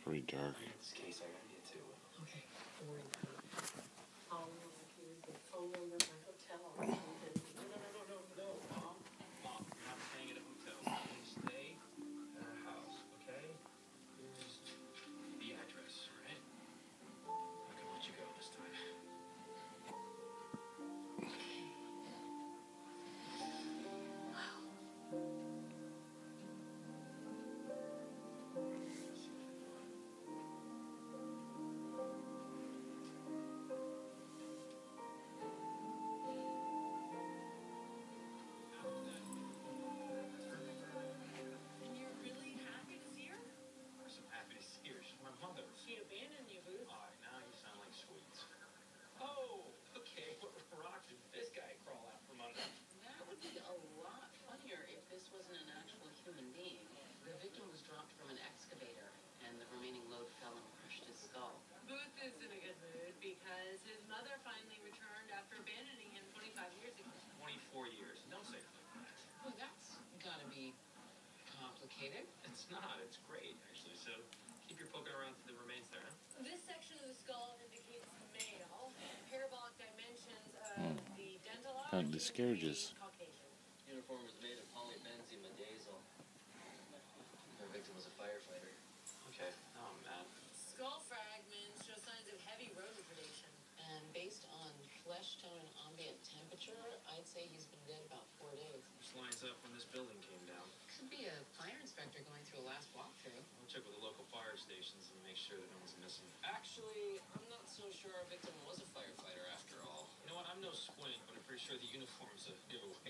Pretty dark. In this case, I gotta get to. Okay, don't worry about it. All I want to is the phone number of my hotel. No, Mom. Mom, you're not staying at a hotel. You stay at our house, okay? Here's the address, right? I'm not gonna let you go this time. she abandoned you, Booth. All right, now you sound like sweets. Oh, okay. What rock did this guy crawl out from under? That would be a lot funnier if this wasn't an actual human being. The victim was dropped from an excavator, and the remaining load fell and crushed his skull. Booth is in a good mood because his mother finally returned after abandoning him 25 years ago. 24 years. Don't say it like that. Well, that's gotta be complicated. It's not. It's great, actually. So keep your poking around for the remains there, huh? This section of the skull indicates male. Parabolic dimensions of the dental arch Kind of discourages. Caucasian. Uniform was made of polybenzimidazole. Our victim was a firefighter. Okay. Oh, man. Skull fragments show signs of heavy rodent predation. And based on flesh tone and ambient temperature, I'd say he's been dead about 4 days. Which lines up when this building came down. Could be a fire inspector going through a last walkthrough. I'll check with the local fire stations and make sure that no one's missing. Actually, I'm not so sure our victim was a firefighter after all. You know what? I'm no squint, but I'm pretty sure the uniform's a giveaway.